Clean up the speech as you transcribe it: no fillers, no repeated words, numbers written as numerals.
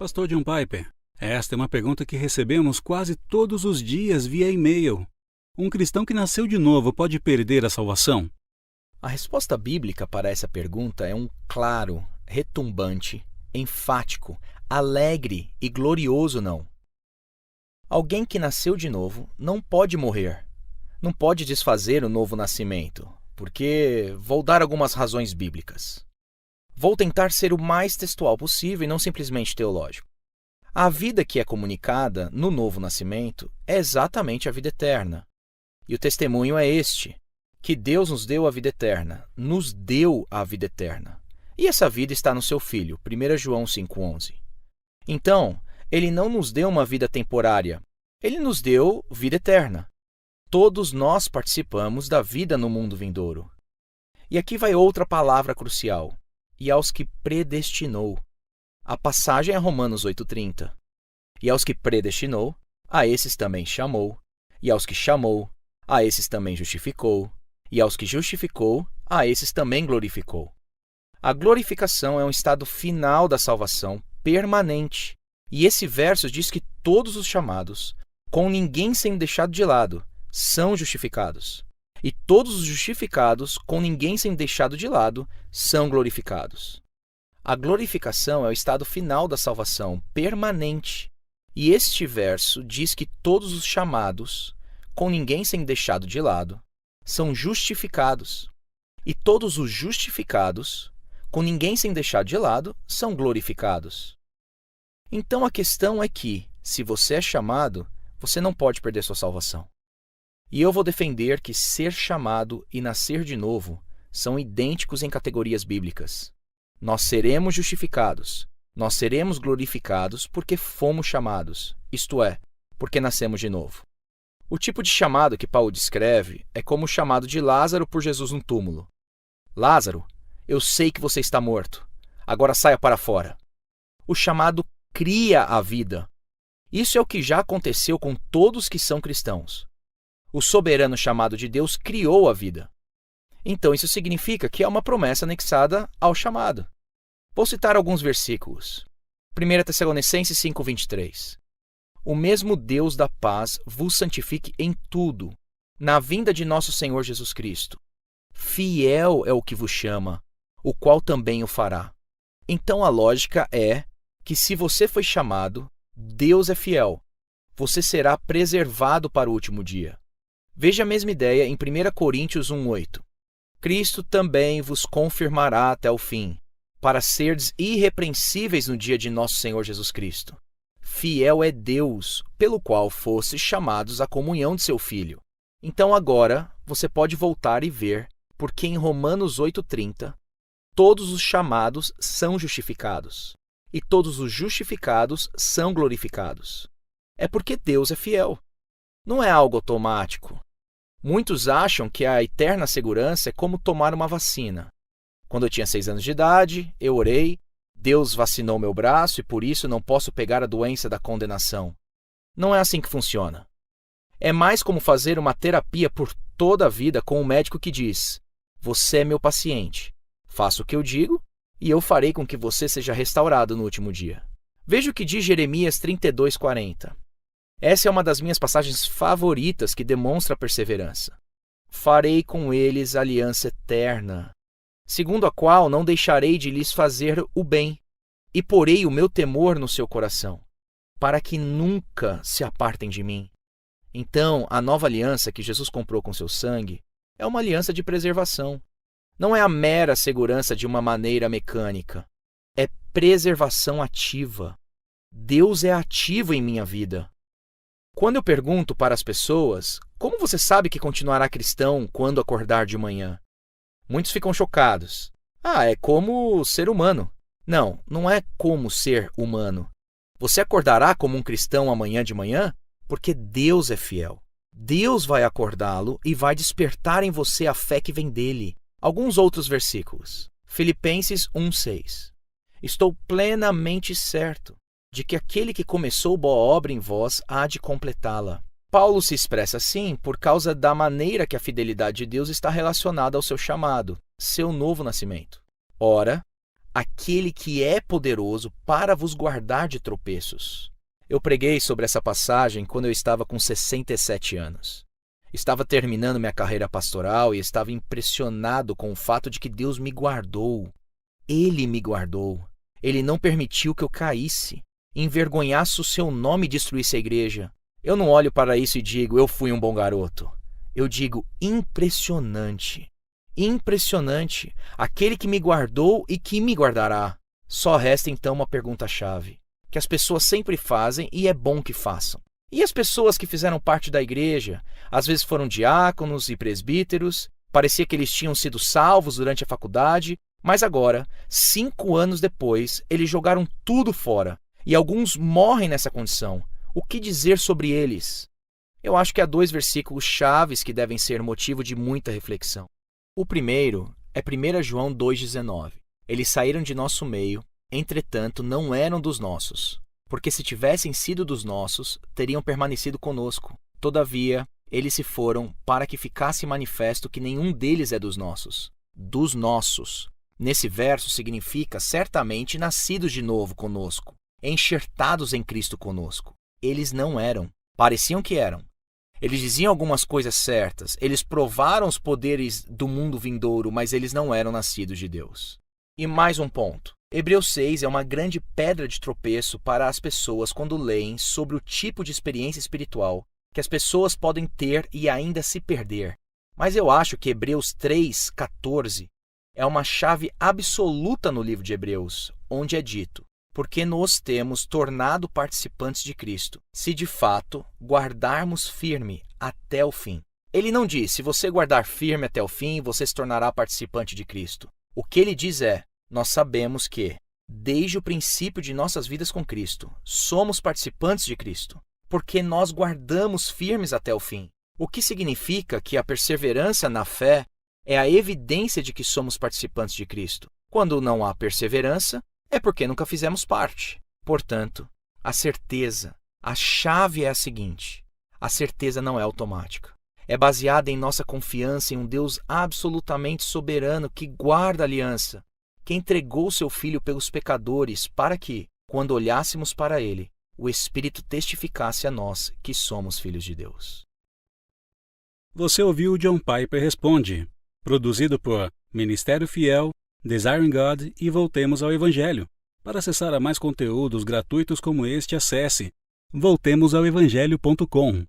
Pastor John Piper, esta é uma pergunta que recebemos quase todos os dias via e-mail. Um cristão que nasceu de novo pode perder a salvação? A resposta bíblica para essa pergunta é um claro, retumbante, enfático, alegre e glorioso não. Alguém que nasceu de novo não pode morrer, não pode desfazer o novo nascimento, porque vou dar algumas razões bíblicas. Vou tentar ser o mais textual possível e não simplesmente teológico. A vida que é comunicada no novo nascimento é exatamente a vida eterna. E o testemunho é este, que Deus nos deu a vida eterna, nos deu a vida eterna. E essa vida está no seu Filho, 1 João 5,11. Então, Ele não nos deu uma vida temporária, Ele nos deu vida eterna. Todos nós participamos da vida no mundo vindouro. E aqui vai outra palavra crucial. E aos que predestinou. A passagem é Romanos 8,30. E aos que predestinou, a esses também chamou. E aos que chamou, a esses também justificou. E aos que justificou, a esses também glorificou. A glorificação é um estado final da salvação, permanente. E esse verso diz que todos os chamados, com ninguém sendo deixado de lado, são justificados. E todos os justificados, com ninguém sendo deixado de lado, são glorificados. A glorificação é o estado final da salvação, permanente. E este verso diz que todos os chamados, com ninguém sendo deixado de lado, são justificados. E todos os justificados, com ninguém sendo deixado de lado, são glorificados. Então a questão é que, se você é chamado, você não pode perder sua salvação. E eu vou defender que ser chamado e nascer de novo são idênticos em categorias bíblicas. Nós seremos justificados, nós seremos glorificados porque fomos chamados, isto é, porque nascemos de novo. O tipo de chamado que Paulo descreve é como o chamado de Lázaro por Jesus no túmulo. Lázaro, eu sei que você está morto, agora saia para fora. O chamado cria a vida. Isso é o que já aconteceu com todos que são cristãos. O soberano chamado de Deus criou a vida. Então isso significa que há uma promessa anexada ao chamado. Vou citar alguns versículos. 1 Tessalonicenses 5,23. O mesmo Deus da paz vos santifique em tudo, na vinda de nosso Senhor Jesus Cristo. Fiel é o que vos chama, o qual também o fará. Então a lógica é que se você foi chamado, Deus é fiel. Você será preservado para o último dia. Veja a mesma ideia em 1 Coríntios 1,8. Cristo também vos confirmará até o fim, para serdes irrepreensíveis no dia de nosso Senhor Jesus Cristo. Fiel é Deus, pelo qual fostes chamados à comunhão de seu Filho. Então agora você pode voltar e ver, porque em Romanos 8,30, todos os chamados são justificados, e todos os justificados são glorificados. É porque Deus é fiel. Não é algo automático. Muitos acham que a eterna segurança é como tomar uma vacina. Quando eu tinha 6 anos de idade, eu orei, Deus vacinou meu braço e por isso não posso pegar a doença da condenação. Não é assim que funciona. É mais como fazer uma terapia por toda a vida com um médico que diz: você é meu paciente, faça o que eu digo e eu farei com que você seja restaurado no último dia. Veja o que diz Jeremias 32,40. Essa é uma das minhas passagens favoritas que demonstra a perseverança. Farei com eles aliança eterna, segundo a qual não deixarei de lhes fazer o bem, e porei o meu temor no seu coração, para que nunca se apartem de mim. Então, a nova aliança que Jesus comprou com seu sangue é uma aliança de preservação. Não é a mera segurança de uma maneira mecânica. É preservação ativa. Deus é ativo em minha vida. Quando eu pergunto para as pessoas, como você sabe que continuará cristão quando acordar de manhã? Muitos ficam chocados. É como ser humano. Não, não é como ser humano. Você acordará como um cristão amanhã de manhã? Porque Deus é fiel. Deus vai acordá-lo e vai despertar em você a fé que vem dele. Alguns outros versículos. Filipenses 1,6. Estou plenamente certo de que aquele que começou boa obra em vós há de completá-la. Paulo se expressa assim por causa da maneira que a fidelidade de Deus está relacionada ao seu chamado, seu novo nascimento. Ora, aquele que é poderoso para vos guardar de tropeços. Eu preguei sobre essa passagem quando eu estava com 67 anos. Estava terminando minha carreira pastoral e estava impressionado com o fato de que Deus me guardou. Ele me guardou. Ele não permitiu que eu caísse, envergonhasse o seu nome e destruísse a igreja. Eu não olho para isso e digo, eu fui um bom garoto. Eu digo, impressionante. Impressionante. Aquele que me guardou e que me guardará. Só resta então uma pergunta-chave, que as pessoas sempre fazem e é bom que façam. E as pessoas que fizeram parte da igreja, às vezes foram diáconos e presbíteros, parecia que eles tinham sido salvos durante a faculdade, mas agora, 5 anos depois, eles jogaram tudo fora. E alguns morrem nessa condição. O que dizer sobre eles? Eu acho que há 2 versículos chaves que devem ser motivo de muita reflexão. O primeiro é 1 João 2,19. Eles saíram de nosso meio, entretanto não eram dos nossos. Porque se tivessem sido dos nossos, teriam permanecido conosco. Todavia, eles se foram para que ficasse manifesto que nenhum deles é dos nossos. Dos nossos. Nesse verso significa certamente nascidos de novo conosco, enxertados em Cristo conosco. Eles não eram. Pareciam que eram. Eles diziam algumas coisas certas, eles provaram os poderes do mundo vindouro, mas eles não eram nascidos de Deus. E mais um ponto. Hebreus 6 é uma grande pedra de tropeço para as pessoas quando leem sobre o tipo de experiência espiritual que as pessoas podem ter e ainda se perder. Mas eu acho que Hebreus 3:14 é uma chave absoluta no livro de Hebreus, onde é dito: porque nos temos tornado participantes de Cristo, se de fato guardarmos firme até o fim. Ele não diz, se você guardar firme até o fim, você se tornará participante de Cristo. O que ele diz é, nós sabemos que, desde o princípio de nossas vidas com Cristo, somos participantes de Cristo, porque nós guardamos firmes até o fim. O que significa que a perseverança na fé é a evidência de que somos participantes de Cristo. Quando não há perseverança, é porque nunca fizemos parte. Portanto, a certeza, a chave é a seguinte: a certeza não é automática. É baseada em nossa confiança em um Deus absolutamente soberano que guarda a aliança, que entregou seu Filho pelos pecadores para que, quando olhássemos para ele, o Espírito testificasse a nós que somos filhos de Deus. Você ouviu o John Piper Responde, produzido por Ministério Fiel, Desiring God e Voltemos ao Evangelho. Para acessar a mais conteúdos gratuitos como este, acesse voltemosaoevangelho.com.